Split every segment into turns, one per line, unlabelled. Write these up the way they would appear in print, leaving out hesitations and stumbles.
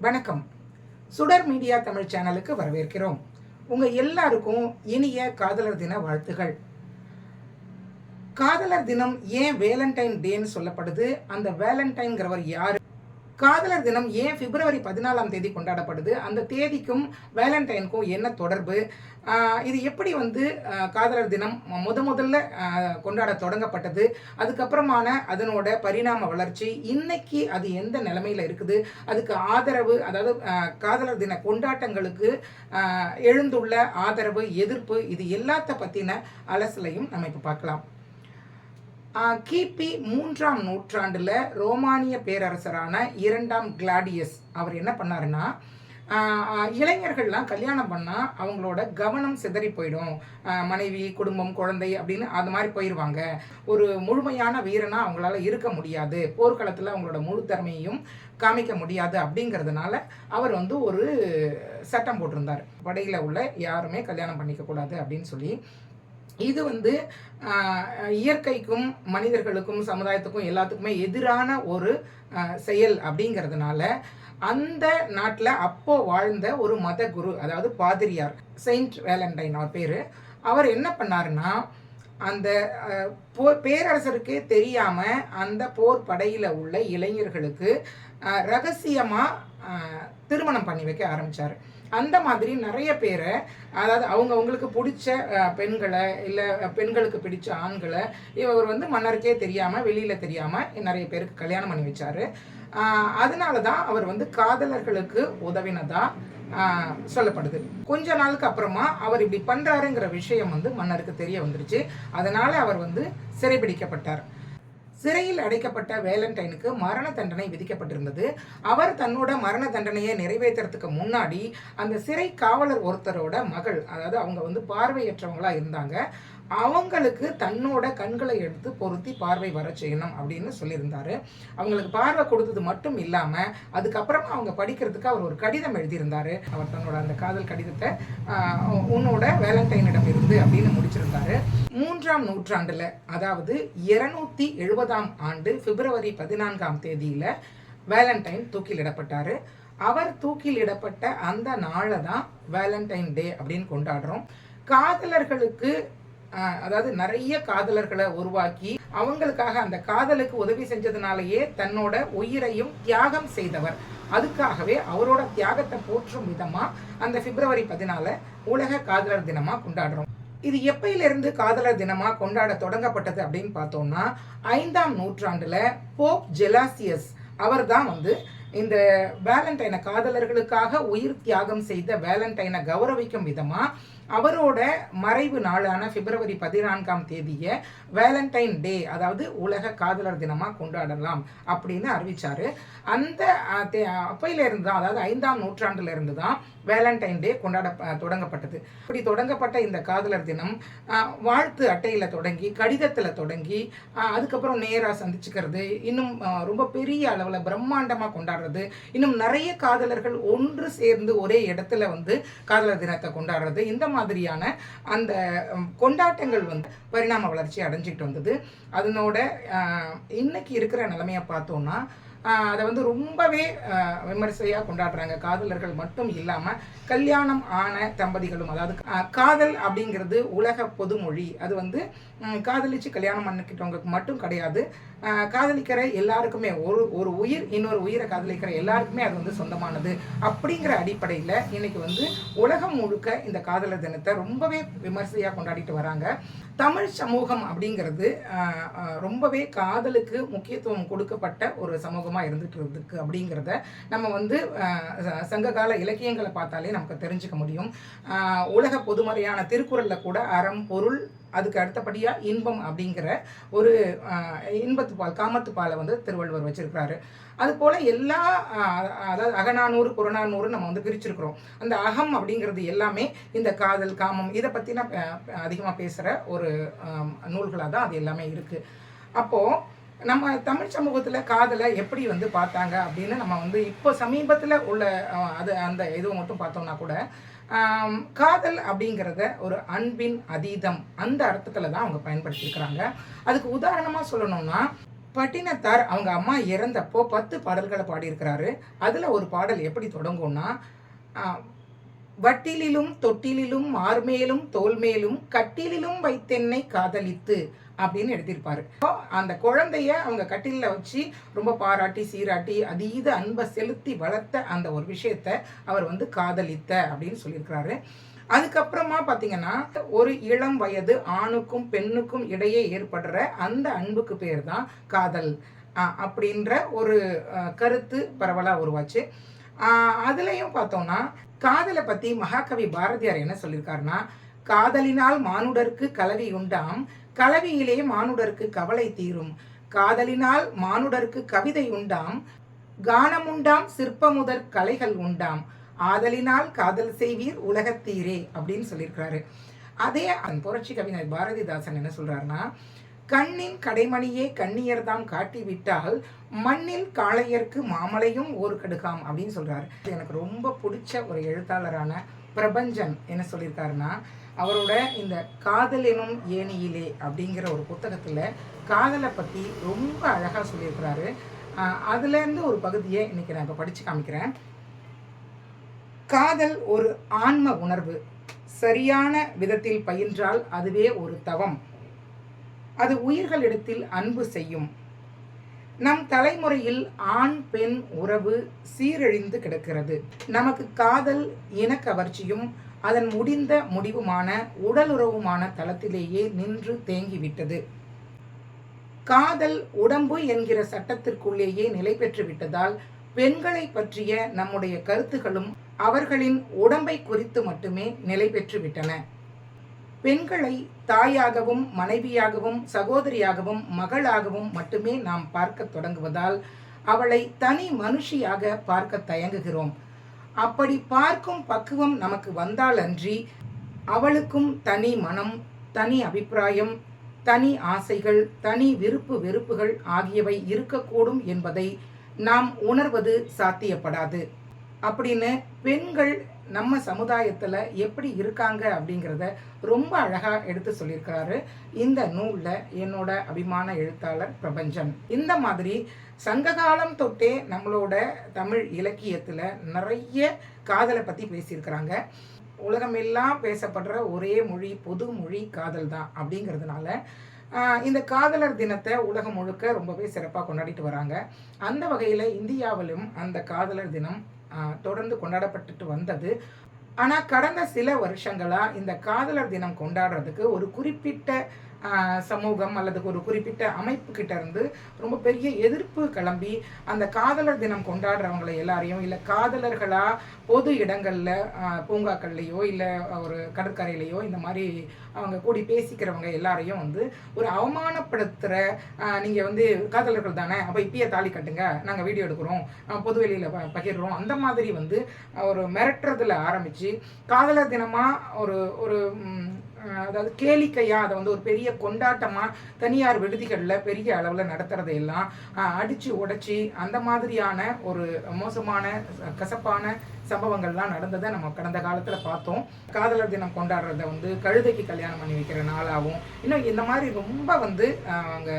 வணக்கம். சுடர் மீடியா தமிழ் சேனலுக்கு வரவேற்கிறோம். உங்க எல்லாருக்கும் இனிய காதலர் தின வாழ்த்துகள். காதலர் தினம் ஏன் வேலண்டைன் டேன்னு சொல்லப்படுது? அந்த வேலண்டைன்கிறவர் யாரு? காதலர் தினம் ஏன் பிப்ரவரி 14ஆம் தேதி கொண்டாடப்படுது? அந்த தேதிக்கும் வேலண்டைனுக்கும் என்ன தொடர்பு? இது எப்படி காதலர் தினம் முதல்ல கொண்டாட தொடங்கப்பட்டது? அதுக்கப்புறமான அதனோட பரிணாம வளர்ச்சி, இன்னைக்கு அது எந்த நிலைமையில் இருக்குது? அதுக்கு ஆதரவு, அதாவது காதலர் தின கொண்டாட்டங்களுக்கு எழுந்துள்ள ஆதரவு, எதிர்ப்பு, இது எல்லாத்த பற்றின அலசலையும் நம்ம இப்போ பார்க்கலாம். கிபி 3ஆம் நூற்றாண்டில் ரோமானிய பேரரசரான 2ஆம் கிளாடியஸ் அவர் என்ன பண்ணாருன்னா, இளைஞர்கள்லாம் கல்யாணம் பண்ணால் அவங்களோட கவனம் சிதறி போயிடும், மனைவி, குடும்பம், குழந்தை அப்படின்னு அது மாதிரி போயிடுவாங்க, ஒரு முழுமையான வீரனாக அவங்களால இருக்க முடியாது, போர்க்களத்தில் அவங்களோட முழு திறமையையும் காமிக்க முடியாது அப்படிங்கிறதுனால அவர் ஒரு சட்டம் போட்டிருந்தார். படையில் உள்ள யாருமே கல்யாணம் பண்ணிக்கக்கூடாது அப்படின்னு சொல்லி. இது இயற்கைக்கும் மனிதர்களுக்கும் சமுதாயத்துக்கும் எல்லாத்துக்குமே எதிரான ஒரு செயல் அப்படிங்கிறதுனால அந்த நாட்டில் அப்போ வாழ்ந்த ஒரு மத குரு, அதாவது பாதிரியார், செயின்ட் வேலண்டைன் அவர் பேர், அவர் என்ன பண்ணாருன்னா, அந்த பேரரசருக்கே தெரியாமல் அந்த போர் படையில் உள்ள இளைஞர்களுக்கு ரகசியமாக திருமணம் பண்ணி வைக்க ஆரம்பித்தார். அந்த மாதிரி நிறைய பேரை, அதாவது அவங்களுக்கு பிடிச்ச பெண்களை, இல்லை பெண்களுக்கு பிடிச்ச ஆண்களை இவர் மன்னருக்கே தெரியாமல், வெளியில் தெரியாமல் நிறைய பேருக்கு கல்யாணம் பண்ணி வச்சார். அதனால தான் அவர் காதலர்களுக்கு உதவினதா சொல்லப்படுது. கொஞ்ச நாளுக்கு அப்புறமா அவர் இப்படி பண்ணுறாருங்கிற விஷயம் மன்னருக்கு தெரிய வந்துருச்சு. அதனால் அவர் சிறைபிடிக்கப்பட்டார். சிறையில் அடைக்கப்பட்ட வேலண்டைனுக்கு மரண தண்டனை விதிக்கப்பட்டிருந்தது. அவர் தன்னோட மரண தண்டனையை நிறைவேற்றுறதுக்கு முன்னாடி அந்த சிறை காவலர் ஒருத்தரோட மகள், அதாவது அவங்க பார்வையற்றவங்களா இருந்தாங்க, அவங்களுக்கு தன்னோட கண்களை எடுத்து பொருத்தி பார்வை வர செய்யணும் அப்படின்னு சொல்லியிருந்தாரு. அவங்களுக்கு பார்வை கொடுத்தது மட்டும் இல்லாமல் அதுக்கப்புறமா அவங்க படிக்கிறதுக்கு அவர் ஒரு கடிதம் எழுதியிருந்தாரு. அவர் தன்னோட அந்த காதல் கடிதத்தை உன்னோட வேலண்டைனிடம் இருந்து அப்படின்னு முடிச்சிருந்தாரு. 3ஆம் நூற்றாண்டில், அதாவது 270ஆம் ஆண்டு பிப்ரவரி 14ஆம் தேதியில் வேலண்டைன் தூக்கிலிடப்பட்டார். அவர் தூக்கிலிடப்பட்ட அந்த நாளை தான் வேலண்டைன் டே அப்படின்னு கொண்டாடுறோம். காதலர்களுக்கு, அதாவது நிறைய காதலர்களை உருவாக்கி அவங்களுக்காக அந்த காதலுக்கு உதவி செஞ்சதுனாலேயே தன்னோட உயிரையும் தியாகம் செய்தவர். அதுக்காகவே அவரோட தியாகத்தை போற்றும் விதமாக அந்த பிப்ரவரி 14 உலக காதலர் தினமாக கொண்டாடுறோம். இது எப்பயிலிருந்து காதலர் தினமாக கொண்டாட தொடங்கப்பட்டது அப்படின்னு பார்த்தோம்னா, 5ஆம் நூற்றாண்டில் போப் ஜெலாசியஸ் அவர் தான் இந்த வேலண்டைனை, காதலர்களுக்காக உயிர் தியாகம் செய்த வேலண்டைனை கௌரவிக்கும் விதமாக அவரோட மறைவு நாளான பிப்ரவரி 14ஆம் தேதியை வேலண்டைன் டே, அதாவது உலக காதலர் தினமாக கொண்டாடலாம் அப்படின்னு அறிவிச்சாரு. அந்த அப்பையிலிருந்து தான், அதாவது 5ஆம் நூற்றாண்டுல இருந்து தான் வேலண்டைன் டே கொண்டாட தொடங்கப்பட்டது. இப்படி தொடங்கப்பட்ட இந்த காதலர் தினம் வாழ்த்து அட்டையில் தொடங்கி, கடிதத்தில் தொடங்கி, அதுக்கப்புறம் நேராக சந்திச்சுக்கிறது, இன்னும் ரொம்ப பெரிய அளவில் பிரம்மாண்டமாக கொண்டாடுறது, இன்னும் நிறைய காதலர்கள் ஒன்று சேர்ந்து ஒரே இடத்துல காதலர் தினத்தை கொண்டாடுறது, இந்த மாதிரியான அந்த கொண்டாட்டங்கள் பரிணாம வளர்ச்சி அடைஞ்சிக்கிட்டு வந்தது. அதனோட இன்னைக்கு இருக்கிற நிலைமையை பார்த்தோம்னா அதை ரொம்பவே விமர்சையாக கொண்டாடுறாங்க. காதலர்கள் மட்டும் இல்லாமல் கல்யாணம் ஆன தம்பதிகளும், அதாவது காதல் அப்படிங்கிறது உலக பொதுமொழி. அது காதலிச்சு கல்யாணம் பண்ணிக்கிட்டவங்களுக்கு மட்டும் கிடையாது, காதலிக்கிற எல்லாருக்குமே, ஒரு உயிர் இன்னொரு உயிரை காதலிக்கிற எல்லாருக்குமே அது சொந்தமானது. அப்படிங்கிற அடிப்படையில் இன்னைக்கு உலகம் முழுக்க இந்த காதலர் தினத்தை ரொம்பவே விமர்சையாக கொண்டாடிட்டு வராங்க. தமிழ் சமூகம் அப்படிங்கிறது ரொம்பவே காதலுக்கு முக்கியத்துவம் கொடுக்கப்பட்ட ஒரு சமூகமாக இருந்துட்டு இருக்கு அப்படிங்கிறத நம்ம சங்ககால இலக்கியங்களை பார்த்தாலே நமக்கு தெரிஞ்சுக்க முடியும். உலக பொதுமறையான திருக்குறளில் கூட அறம், பொருள், அதுக்கு அடுத்தபடியாக இன்பம் அப்படிங்கிற ஒரு இன்பத்துப்பால், காமத்துப்பாலை திருவள்ளுவர் வச்சிருக்கிறாரு. அதுபோல் எல்லா, அதாவது அகநானூறு, புறநானூறு நம்ம பிரிச்சிருக்கிறோம். அந்த அகம் அப்படிங்கிறது எல்லாமே இந்த காதல், காமம், இதை பற்றி நான் அதிகமாக பேசுகிற ஒரு நூல்களாக தான் அது எல்லாமே இருக்குது. அப்போது நம்ம தமிழ் சமூகத்தில் காதலை எப்படி பார்த்தாங்க அப்படின்னு நம்ம இப்போ சமீபத்தில் உள்ள அந்த இதுவை மட்டும் பார்த்தோம்னா கூட, காதல் அப்படிங்கிறத ஒரு அன்பின் அதீதம், அந்த அர்த்தத்தில் தான் அவங்க பயன்படுத்தியிருக்கிறாங்க. அதுக்கு உதாரணமாக சொல்லணும்னா, பட்டினத்தார் அவங்க அம்மா இறந்தப்போ 10 பாடல்களை பாடியிருக்கிறாரு. அதில் ஒரு பாடல் எப்படி தொடங்கும்னா, வட்டிலிலும் தொட்டிலிலும் மார்மேலும் தோல்மேலும் கட்டிலிலும் வைத்தென்னை காதலித்து அப்படின்னு எழுதியிருப்பாரு. அந்த குழந்தைய அவங்க கட்டிலில் வச்சு ரொம்ப பாராட்டி சீராட்டி அதீத அன்பை செலுத்தி வளர்த்த அந்த ஒரு விஷயத்த அவர் வந்து காதலித்த அப்படின்னு சொல்லியிருக்கிறாரு. அதுக்கப்புறமா பார்த்தீங்கன்னா, ஒரு இளம் வயது ஆணுக்கும் பெண்ணுக்கும் இடையே ஏற்படுற அந்த அன்புக்கு பேர் தான் காதல் அப்படின்ற ஒரு கருத்து பரவலாக உருவாச்சு. அதுலேயும் பார்த்தோம்னா, காதலை பற்றி மகாகவி பாரதியார் என்ன சொல்லியிருக்காருன்னா, காதலினால் மானுடருக்கு கலவி உண்டாம், கலவியிலே மானுடருக்கு கவலை தீரும், காதலினால் மானுடருக்கு கவிதை உண்டாம், கானமுண்டாம் சிற்பமுதற் கலைகள் உண்டாம், ஆதலினால் காதல் செய்வீர் உலகத்தீரே அப்படின்னு சொல்லியிருக்கிறாரு. அதே புரட்சி கவிஞர் பாரதிதாசன் என்ன சொல்றாருன்னா, கண்ணின் கடைமணியே கண்ணியர்தாம் காட்டிவிட்டால் மண்ணில் காளையர்க்கு மாமலையும் ஒரு கடுகாம் அப்படின்னு சொல்றாரு. எனக்கு ரொம்ப பிடிச்ச ஒரு எழுத்தாளரான பிரபஞ்சன் என்ன சொல்லியிருக்காருன்னா, அவரோட இந்த காதல் எனும் ஏணியிலே அப்படிங்கிற ஒரு புத்தகத்தில் காதலை பற்றி ரொம்ப அழகாக சொல்லியிருக்கிறாரு. அதுலேருந்து ஒரு பகுதியை இன்னைக்கு நான் இப்போ படித்து காமிக்கிறேன். காதல் ஒரு ஆன்ம உணர்வு. சரியான விதத்தில் பயின்றால் அதுவே ஒரு தவம். அது உயிர்களிடத்தில் அன்பு செய்யும். நம் தலைமுறையில் ஆண் பெண் உறவு சீரழிந்து கிடக்கிறது. நமக்கு காதல் இனக்கவர்ச்சியும் அதன் முடிந்த முடிவுமான உடலுறவுமான தளத்திலேயே நின்று தேங்கிவிட்டது. காதல் உடம்பு என்கிற சட்டத்திற்குள்ளேயே நிலை பெற்று விட்டதால் பெண்களை பற்றிய நம்முடைய கருத்துகளும் அவர்களின் உடம்பை குறித்து மட்டுமே நிலை பெற்று விட்டன. பெண்களை தாயாகவும் மனைவியாகவும் சகோதரியாகவும் மகளாகவும் மட்டுமே நாம் பார்க்க தொடங்குவதால் அவளை தனி மனுஷியாக பார்க்க தயங்குகிறோம். அப்படி பார்க்கும் பக்குவம் நமக்கு வந்தாலன்றி அவளுக்கும் தனி மனம், தனி அபிப்பிராயம், தனி ஆசைகள், தனி விருப்பு வெறுப்புகள் ஆகியவை இருக்கக்கூடும் என்பதை நாம் உணர்வது சாத்தியப்படாது. அப்படின்னு பெண்கள் நம்ம சமுதாயத்தில் எப்படி இருக்காங்க அப்படிங்கிறத ரொம்ப அழகாக எடுத்து சொல்லியிருக்கிறாரு இந்த நூலில் என்னோட அபிமான எழுத்தாளர் பிரபஞ்சன். இந்த மாதிரி சங்ககாலம் தொட்டே நம்மளோட தமிழ் இலக்கியத்தில் நிறைய காதலை பற்றி பேசியிருக்கிறாங்க. உலகமெல்லாம் பேசப்படுற ஒரே மொழி, பொது மொழி காதல் தான். அப்படிங்கிறதுனால இந்த காதலர் தினத்தை உலகம் முழுக்க ரொம்பவே சிறப்பாக கொண்டாடிட்டு வராங்க. அந்த வகையில் இந்தியாவிலும் அந்த காதலர் தினம் தொடர்ந்து கொண்டாடப்பட்டுட்டு வந்தது. ஆனால் கடந்த சில வருஷங்களாக இந்த காதலர் தினம் கொண்டாடுறதுக்கு ஒரு குறிப்பிட்ட சமூகம் அல்லது ஒரு குறிப்பிட்ட அமைப்பு கிட்ட இருந்து ரொம்ப பெரிய எதிர்ப்பு கிளம்பி அந்த காதலர் தினம் கொண்டாடுறவங்களை எல்லாரையும் இல்லை காதலர்களாக பொது இடங்களில் பூங்காக்கள்லையோ இல்லை ஒரு கடற்கரையிலையோ இந்த மாதிரி அவங்க கூடி பேசிக்கிறவங்க எல்லாரையும் வந்து ஒரு அவமானப்படுத்துகிற, நீங்கள் வந்து காதலர்கள் தானே அப்போ இப்பயே தாலி கட்டுங்க, நாங்கள் வீடியோ எடுக்கிறோம், பொது வெளியில் பகிர்றோம், அந்த மாதிரி வந்து ஒரு மிரட்டுறதுல ஆரம்பித்து காதலர் தினமாக ஒரு ஒரு அதாவது கேளிக்கையாக அதை வந்து ஒரு பெரிய கொண்டாட்டமாக தனியார் விடுதிகளில் பெரிய அளவில் நடத்துறதையெல்லாம் அடித்து உடைச்சி அந்த மாதிரியான ஒரு மோசமான கசப்பான சம்பவங்கள்லாம் நடந்ததை நம்ம கடந்த காலத்தில் பார்த்தோம். காதலர் தினம் கொண்டாடுறத வந்து கழுதைக்கு கல்யாணம் பண்ணி வைக்கிற நாளாகவும் இன்னும் இந்த மாதிரி ரொம்ப வந்து அவங்க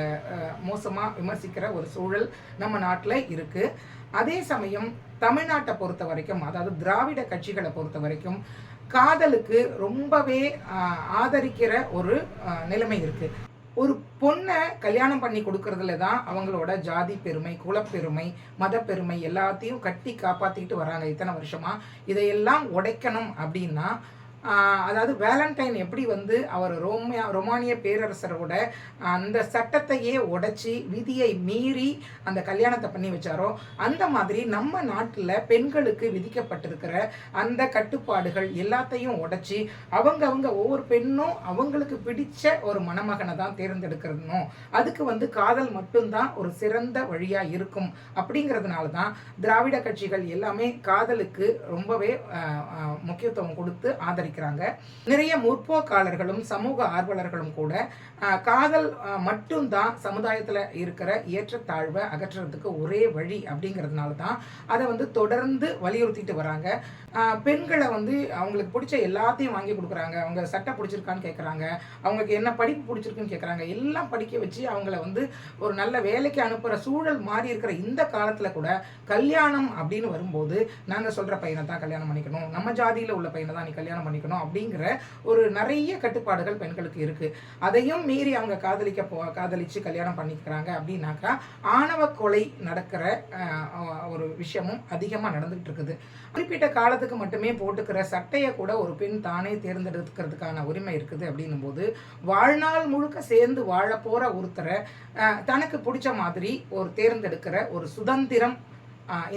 மோசமாக விமர்சிக்கிற ஒரு சூழல் நம்ம நாட்டில் இருக்குது. அதே சமயம் தமிழ்நாட்டை பொறுத்த வரைக்கும், அதாவது திராவிட கட்சிகளை பொறுத்த வரைக்கும் காதலுக்கு ரொம்பவே ஆதரிக்கிற ஒரு நிலைமை இருக்குது. ஒரு பொண்ணை கல்யாணம் பண்ணி கொடுக்கறதுல தான் அவங்களோட ஜாதி பெருமை, குலப்பெருமை, மதப்பெருமை எல்லாத்தையும் கட்டி காப்பாற்றிக்கிட்டு வராங்க இத்தனை வருஷமாக. இதையெல்லாம் உடைக்கணும் அப்படின்னா, அதாவது வேலண்டைன் எப்படி வந்து அவர் ரொமானிய பேரரசரோட அந்த சட்டத்தையே உடைச்சி விதியை மீறி அந்த கல்யாணத்தை பண்ணி வச்சாரோ, அந்த மாதிரி நம்ம நாட்டில் பெண்களுக்கு விதிக்கப்பட்டிருக்கிற அந்த கட்டுப்பாடுகள் எல்லாத்தையும் உடைச்சி அவங்க ஒவ்வொரு பெண்ணும் அவங்களுக்கு பிடிச்ச ஒரு மணமகனை தான் தேர்ந்தெடுக்கணும், அதுக்கு வந்து காதல் மட்டும்தான் ஒரு சிறந்த வழியாக இருக்கும். அப்படிங்கிறதுனால தான் திராவிட கட்சிகள் எல்லாமே காதலுக்கு ரொம்பவே முக்கியத்துவம் கொடுத்து ஆதரிக்கிறாங்க. பண்ணிக்கிறாங்க. நிறைய முற்போக்காளர்களும் சமூக ஆர்வலர்களும் கூட காதல் மட்டும்தான் சமுதாயத்தில் இருக்கிற ஏற்றத்தாழ்வை அகற்றுறதுக்கு ஒரே வழி அப்படிங்கிறதுனால தான் அதை வந்து தொடர்ந்து வலியுறுத்திட்டு வராங்க. பெண்களை வந்து அவங்களுக்கு பிடிச்ச எல்லாத்தையும் வாங்கி கொடுக்குறாங்க. அவங்க சட்டை பிடிச்சிருக்கான்னு கேட்குறாங்க, அவங்களுக்கு என்ன படிப்பு பிடிச்சிருக்குன்னு கேட்குறாங்க. எல்லாம் படிக்க வச்சு அவங்கள வந்து ஒரு நல்ல வேலைக்கு அனுப்புகிற சூழல் மாறி இருக்கிற இந்த காலத்தில் கூட கல்யாணம் அப்படின்னு வரும்போது நாங்கள் சொல்கிற பையனை தான் கல்யாணம் பண்ணிக்கணும், நம்ம ஜாதியில் உள்ள பையனை தான் நீ கல்யாணம் பண்ணிக்கணும் அப்படிங்கிற ஒரு நிறைய கட்டுப்பாடுகள் பெண்களுக்கு இருக்குது. அதையும் மீறி அவங்க காதலிச்சு கல்யாணம் பண்ணிக்கிறாங்க அப்படின்னாக்கா ஆணவ கொலை நடக்கிற ஒரு விஷயமும் அதிகமாக நடந்துகிட்டு இருக்குது. குறிப்பிட்ட காலத்துக்கு மட்டுமே போட்டுக்கிற சட்டையை கூட ஒரு பெண் தானே தேர்ந்தெடுக்கிறதுக்கான உரிமை இருக்குது அப்படின்னும் போது வாழ்நாள் முழுக்க சேர்ந்து வாழ போற ஒருத்தரை தனக்கு பிடிச்ச மாதிரி ஒரு தேர்ந்தெடுக்கிற ஒரு சுதந்திரம்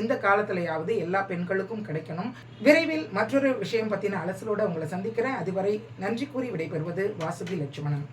இந்த காலத்திலேயாவது எல்லா பெண்களுக்கும் கிடைக்கணும். விரைவில் மற்றொரு விஷயம் பற்றின அலசலோட உங்களை சந்திக்கிறேன். அதுவரை நன்றி கூறி விடைபெறுவது வாசுகி லட்சுமணன்.